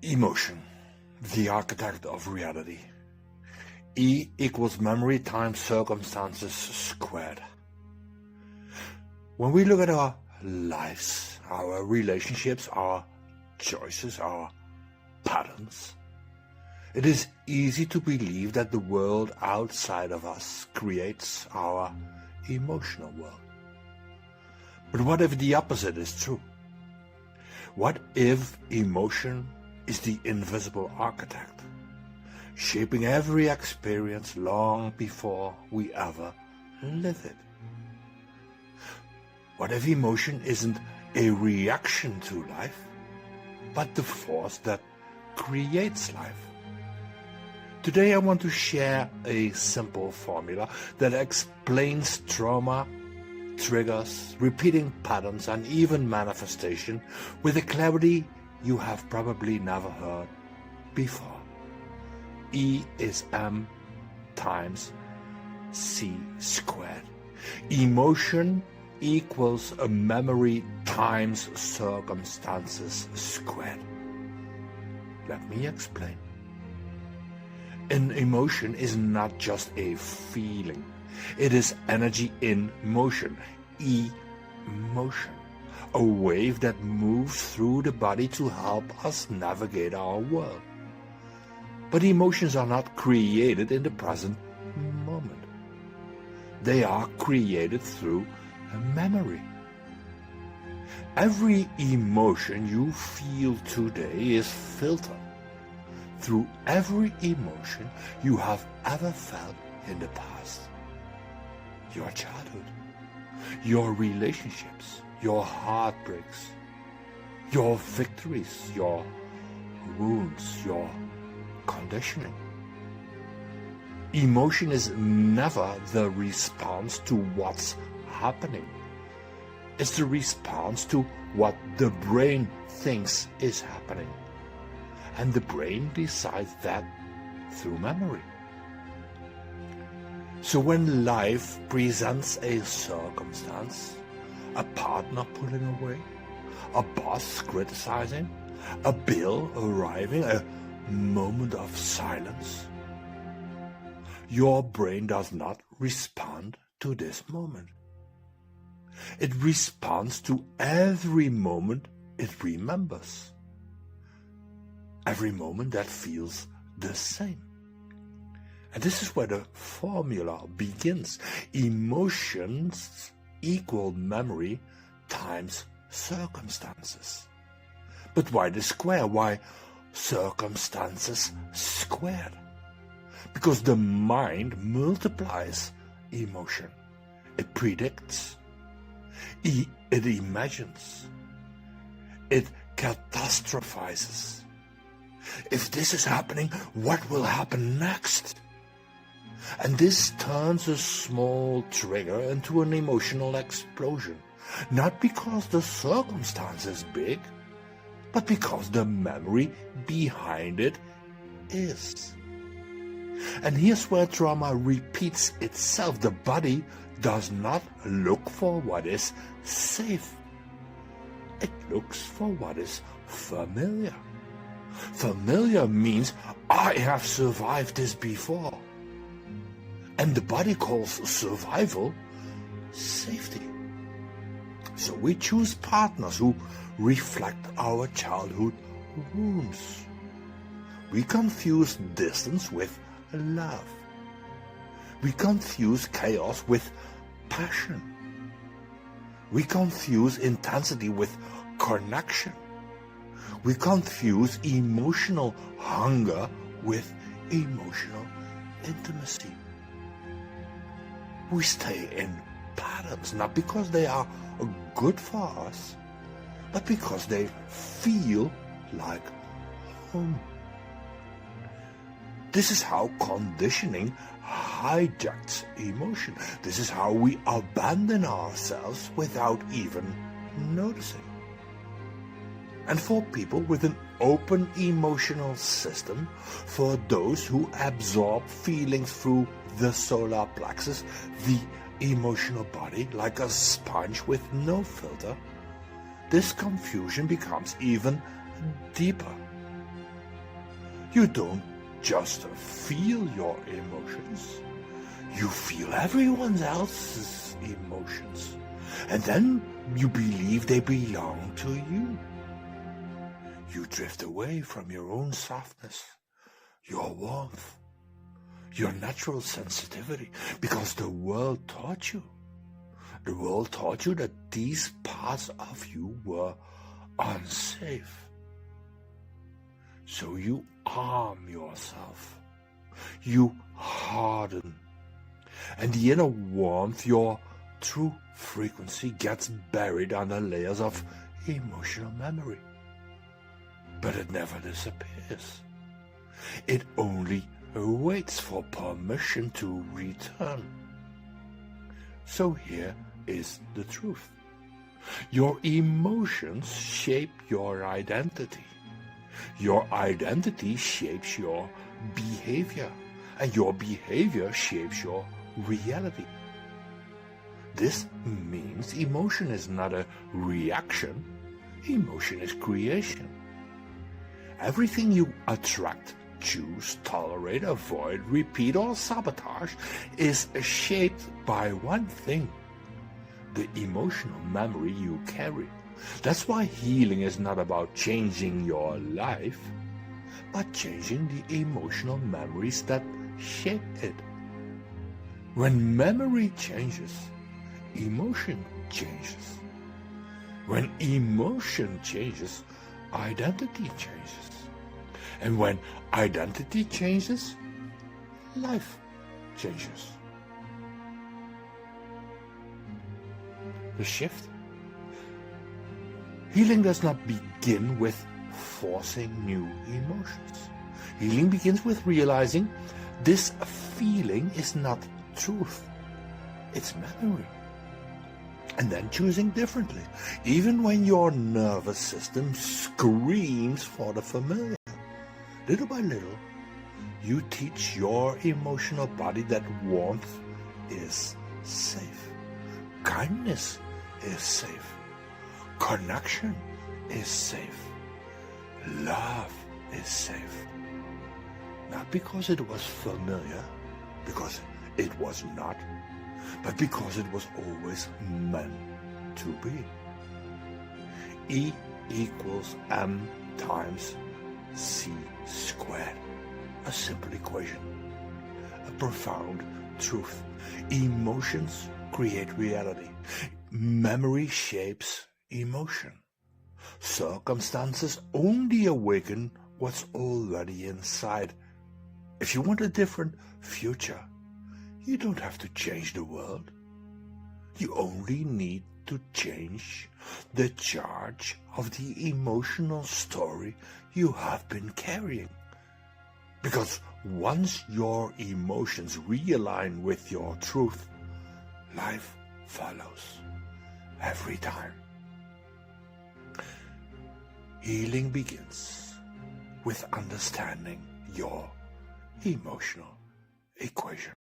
Emotion, the architect of reality. E equals memory times circumstances squared. When we look at our lives, our relationships, our choices, our patterns, it is easy to believe that the world outside of us creates our emotional world. But what if the opposite is true? What if emotion is the invisible architect, shaping every experience long before we ever live it? What if emotion isn't a reaction to life, but the force that creates life? Today I want to share a simple formula that explains trauma, triggers, repeating patterns, and even manifestation with a clarity you have probably never heard before. E is M times C squared. Emotion equals a memory times circumstances squared. Let me explain. An emotion is not just a feeling. It is energy in motion, emotion, a wave that moves through the body to help us navigate our world. But emotions are not created in the present moment. They are created through a memory. Every emotion you feel today is filtered through every emotion you have ever felt in the past. Your childhood, your relationships, your heartbreaks, your victories, your wounds, your conditioning. Emotion is never the response to what's happening. It's the response to what the brain thinks is happening. And the brain decides that through memory. So when life presents a circumstance, a partner pulling away, a boss criticizing, a bill arriving, a moment of silence, your brain does not respond to this moment. It responds to every moment it remembers. Every moment that feels the same. And this is where the formula begins. Emotions equal memory times circumstances. But why the square? Why circumstances squared? Because the mind multiplies emotion. It predicts. It imagines. It catastrophizes. If this is happening, what will happen next? And this turns a small trigger into an emotional explosion. Not because the circumstance is big, but because the memory behind it is. And here's where trauma repeats itself. The body does not look for what is safe. It looks for what is familiar. Familiar means I have survived this before. And the body calls survival safety. So we choose partners who reflect our childhood wounds. We confuse distance with love. We confuse chaos with passion. We confuse intensity with connection. We confuse emotional hunger with emotional intimacy. We stay in patterns not because they are good for us, but because they feel like home. This is how conditioning hijacks emotion. This is how we abandon ourselves without even noticing. And for people with an open emotional system, for those who absorb feelings through the solar plexus, the emotional body, like a sponge with no filter, this confusion becomes even deeper. You don't just feel your emotions. You feel everyone else's emotions. And then you believe they belong to you. You drift away from your own softness, your warmth, your natural sensitivity, because the world taught you. The world taught you that these parts of you were unsafe. So you arm yourself. You harden. And the inner warmth, your true frequency, gets buried under layers of emotional memory. But it never disappears. It only waits for permission to return. So here is the truth. Your emotions shape your identity. Your identity shapes your behavior, and your behavior shapes your reality. This means emotion is not a reaction. Emotion is creation. Everything you attract, choose, tolerate, avoid, repeat, or sabotage is shaped by one thing: the emotional memory you carry. That's why healing is not about changing your life, but changing the emotional memories that shape it. When memory changes, emotion changes. When emotion changes, identity changes. And when identity changes, life changes. The shift? Healing does not begin with forcing new emotions. Healing begins with realizing this feeling is not truth. It's memory. And then choosing differently, even when your nervous system screams for the familiar. Little by little, you teach your emotional body that warmth is safe. Kindness is safe. Connection is safe. Love is safe. Not because it was familiar, because it was not, but because it was always meant to be. E equals M times C squared. A simple equation. A profound truth. Emotions create reality. Memory shapes emotion. Circumstances only awaken what's already inside. If you want a different future, you don't have to change the world. You only need to change the charge of the emotional story you have been carrying. Because once your emotions realign with your truth, life follows every time. Healing begins with understanding your emotional equation.